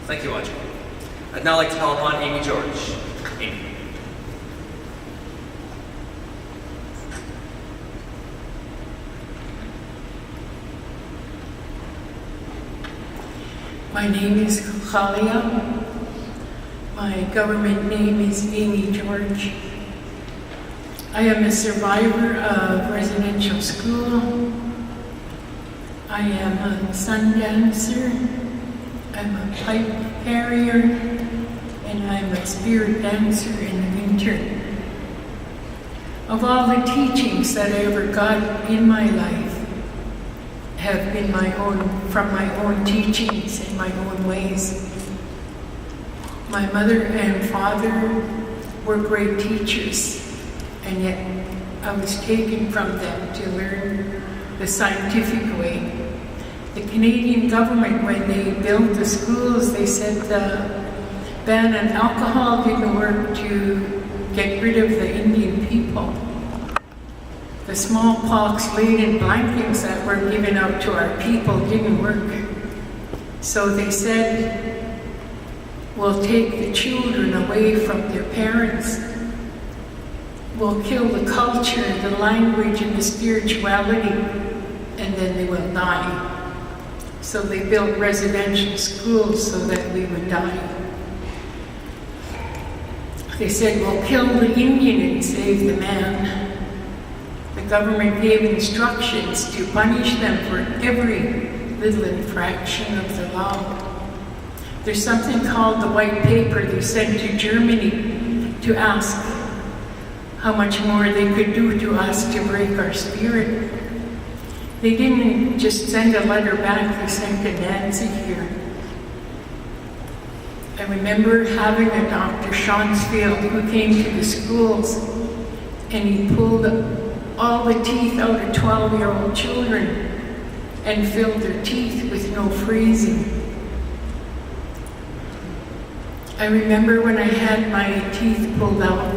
Thank you, Audrey. I'd now like to call upon Amy George. Amy. My name is Khalia. My government name is Amy George. I am a survivor of residential school. I am a sun dancer. I'm a pipe carrier, and I'm a spirit dancer in the winter. Of all the teachings that I ever got in my life have been from my own teachings and my own ways. My mother and father were great teachers, and yet I was taken from them to learn the scientific way. The Canadian government, when they built the schools, they said the ban on alcohol didn't work to get rid of the Indian people. The smallpox-laden blankets that were given out to our people didn't work. So they said, we'll take the children away from their parents. We'll kill the culture, the language, and the spirituality, and then they will die. So they built residential schools so that we would die. They said, we'll kill the Indian and save the man. The government gave instructions to punish them for every little infraction of the law. There's something called the white paper they sent to Germany to ask how much more they could do to us to break our spirit. They didn't just send a letter back, they sent a Nancy here. I remember having a Dr. Schonsfield who came to the schools, and he pulled all the teeth out of 12-year-old children and filled their teeth with no freezing. I remember when I had my teeth pulled out,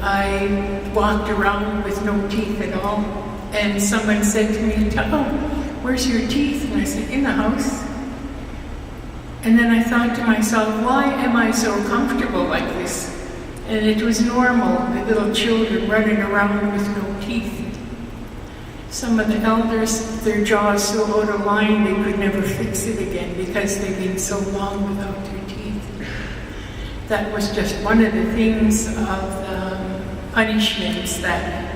I walked around with no teeth at all, and someone said to me, "Oh, where's your teeth?" And I said, "In the house." And then I thought to myself, why am I so comfortable like this? And it was normal, the little children running around with no teeth. Some of the elders, their jaws so out of line they could never fix it again because they've been so long without their teeth. That was just one of the things of the punishments that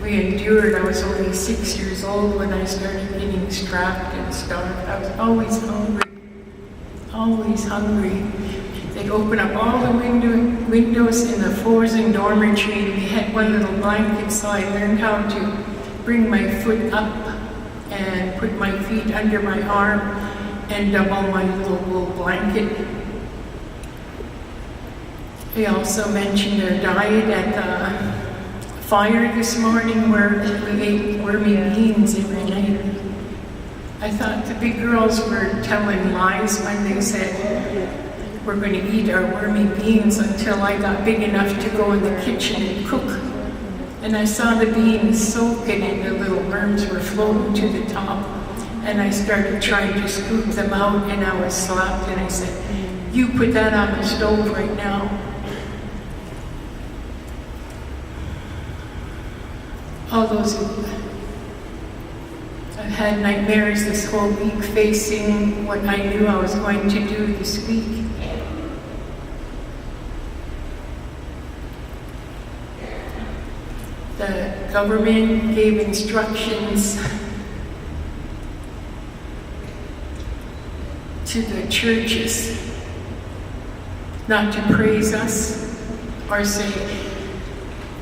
we endured. I was only 6 years old when I started getting strapped and starved. I was always hungry. Always hungry. They'd open up all the windows in the frozen dormitory, and we had one little blanket, so I learned how to bring my foot up and put my feet under my arm and double my little wool blanket. They also mentioned their diet at the fire this morning where we ate wormy beans every night. I thought the big girls were telling lies when they said we're going to eat our wormy beans until I got big enough to go in the kitchen and cook. And I saw the beans soaking and the little worms were floating to the top. And I started trying to scoop them out, and I was slapped, and I said, "You put that on the stove right now." All those I've had nightmares this whole week facing what I knew I was going to do this week. The government gave instructions to the churches not to praise us or say,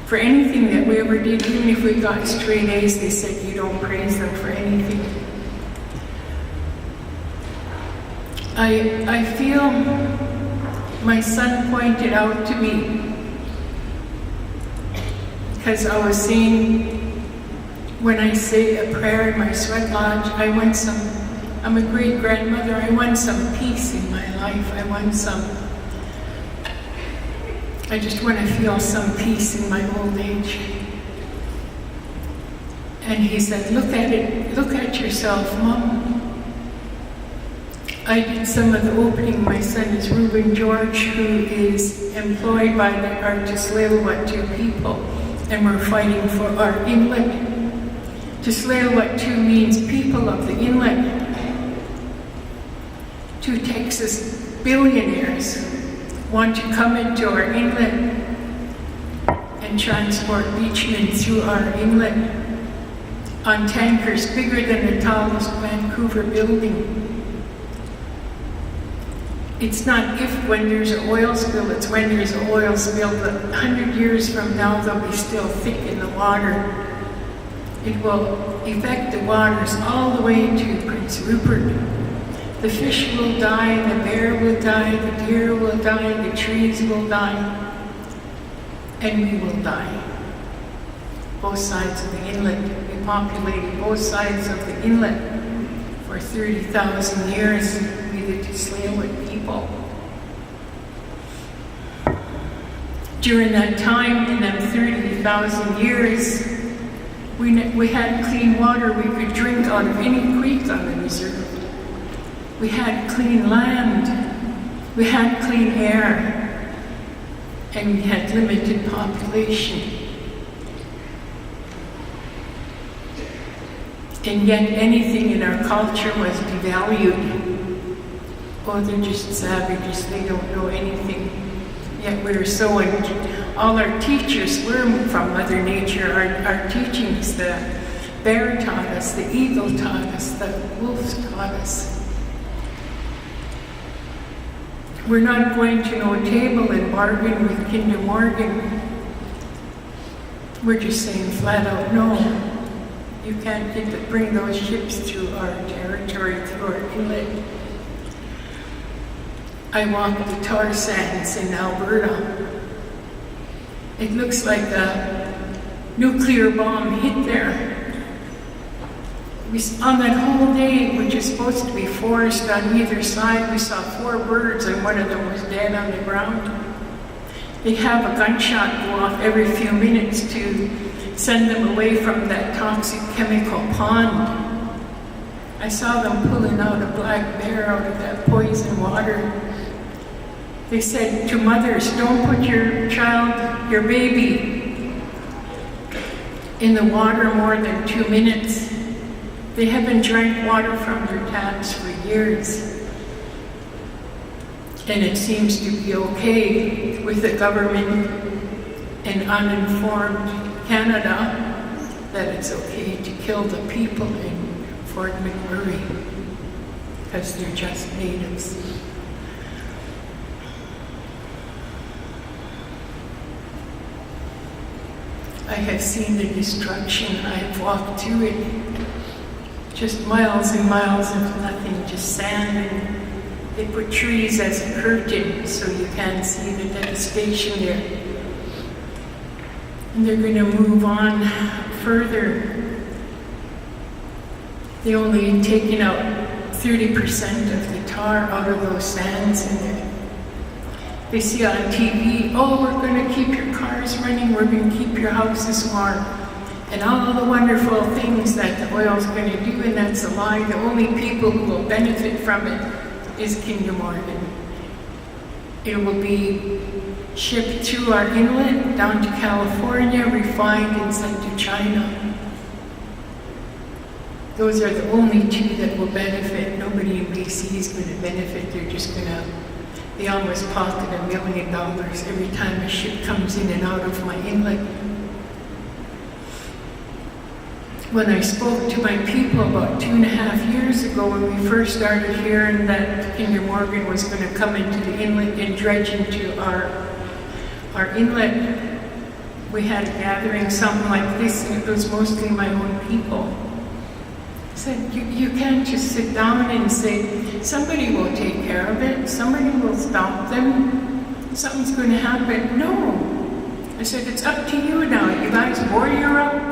for anything that we ever did, even if we got straight A's, they said you don't praise them for anything. I feel my son pointed out to me, because I was saying, when I say a prayer in my sweat lodge, I'm a great grandmother, I want some peace in my life, I just want to feel some peace in my old age. And he said, look at yourself, Mom. I did some of the opening. My son is Reuben George, who is employed by the Tsleil-Waututh people, and we're fighting for our inlet. Tsleil-Waututh means people of the inlet. 2 Texas billionaires want to come into our inlet and transport bitumen through our inlet on tankers bigger than the tallest Vancouver building. It's not if when there's an oil spill, it's when there's an oil spill. But 100 years from now, they'll be still thick in the water. It will affect the waters all the way to Prince Rupert. The fish will die, the bear will die, the deer will die, the trees will die, and we will die. Both sides of the inlet. We populated both sides of the inlet for 30,000 years. We the Tsleil-Waututh people. During that time, in them 30,000 years, we had clean water we could drink out of any creek on the reserve. We had clean land, we had clean air, and we had limited population. And yet anything in our culture was devalued. Oh, they're just savages, they don't know anything. Yet we're so, all our teachers were from Mother Nature, our teachings, the bear taught us, the eagle taught us, the wolves taught us. We're not going to no table and bargain with Kinder Morgan. We're just saying flat out, no. You can't bring those ships through our territory, through our inlet. I walked the tar sands in Alberta. It looks like a nuclear bomb hit there. On that whole day, which is supposed to be forest on either side, we saw 4 birds and one of them was dead on the ground. They have a gunshot go off every few minutes to send them away from that toxic chemical pond. I saw them pulling out a black bear out of that poison water. They said to mothers, don't put your child, your baby, in the water more than 2 minutes. They haven't drank water from their taps for years. And it seems to be okay with the government and uninformed Canada that it's okay to kill the people in Fort McMurray because they're just natives. I have seen the destruction. I've walked through it. Just miles and miles of nothing, just sand. And they put trees as a curtain so you can't see the devastation there. And they're going to move on further. They only taken out 30% of the tar out of those sands in there. They see on TV, oh, we're going to keep your cars running, we're going to keep your houses warm. And all of the wonderful things that the oil's going to do, and that's a lie. The only people who will benefit from it is Kinder Morgan. It will be shipped through our inlet down to California, refined and sent to China. Those are the only 2 that will benefit. Nobody in BC is going to benefit. They're just going to, they almost pocket $1 million every time a ship comes in and out of my inlet. When I spoke to my people about 2.5 years ago, when we first started hearing that Kinder Morgan was going to come into the inlet and dredge into our inlet, we had a gathering, something like this, and it was mostly my own people. I said, you can't just sit down and say, somebody will take care of it, somebody will stop them, something's going to happen. No. I said, it's up to you now. You guys warrior up.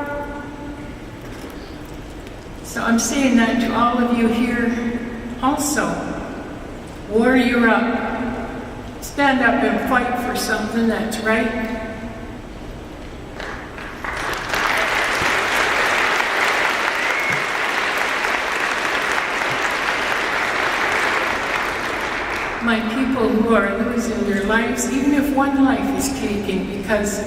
So I'm saying that to all of you here also. Warrior up. Stand up and fight for something that's right. my people who are losing their lives, even if one life is taken because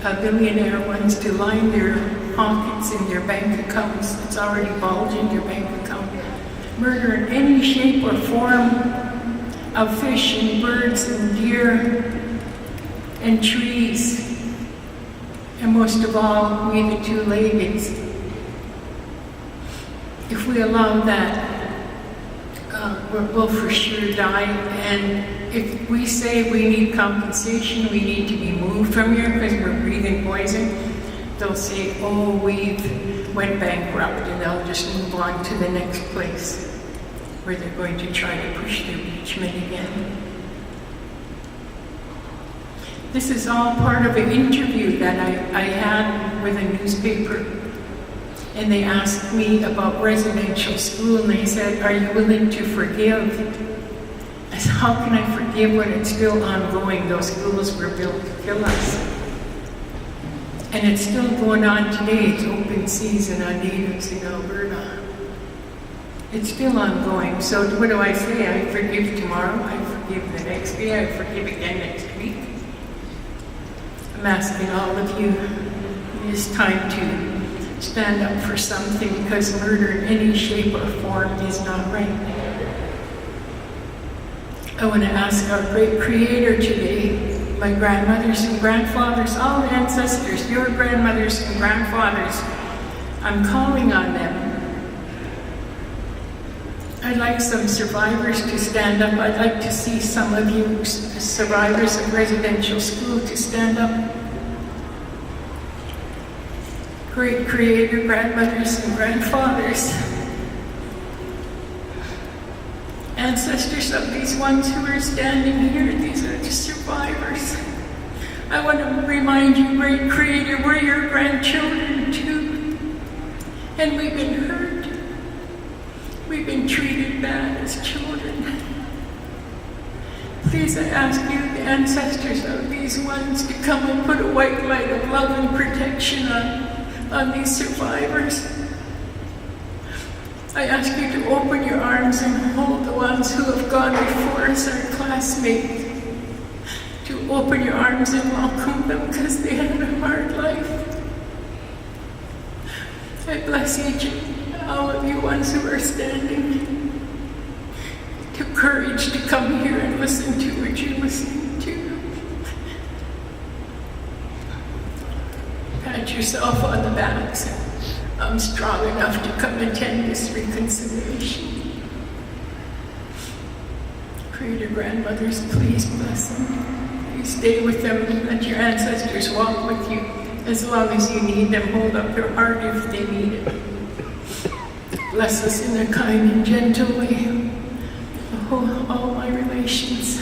a billionaire wants to line their pockets in their bank accounts, it's already bulging your bank account. Murder in any shape or form of fish and birds and deer and trees, and most of all, we the two-leggeds. If we allow that, we'll for sure die. And if we say we need compensation, we need to be moved from here because we're breathing poison, they'll say, oh, we've went bankrupt, and they'll just move on to the next place where they're going to try to push their impeachment again. This is all part of an interview that I had with a newspaper. And they asked me about residential school, and they said, are you willing to forgive? I said, how can I forgive when it's still ongoing? Those schools were built to kill us. And it's still going on today. It's open season on natives in Alberta. It's still ongoing. So what do I say? I forgive tomorrow, I forgive the next day, I forgive again next week. I'm asking all of you, it is time to stand up for something, because murder in any shape or form is not right. I want to ask our great Creator today, my grandmothers and grandfathers, all ancestors, your grandmothers and grandfathers, I'm calling on them. I'd like some survivors to stand up. I'd like to see some of you survivors of residential school to stand up. Great Creator, grandmothers and grandfathers, ancestors of these ones who are standing here, these are the survivors. I want to remind you, great Creator, we're your grandchildren too. And we've been hurt. We've been treated bad as children. Please, I ask you, the ancestors of these ones, to come and put a white light of love and protection on these survivors. I ask you to open your arms and hold the ones who have gone before us, our classmates, to open your arms and welcome them, because they had a hard life. I bless each and all of you ones who are standing, to courage to come here and listen to what you're listening to. Pat yourself on the back. I'm strong enough to come attend this reconciliation. Creator grandmothers, please bless them. Please stay with them and let your ancestors walk with you as long as you need them. Hold up their heart if they need it. Bless us in a kind and gentle way. All my relations.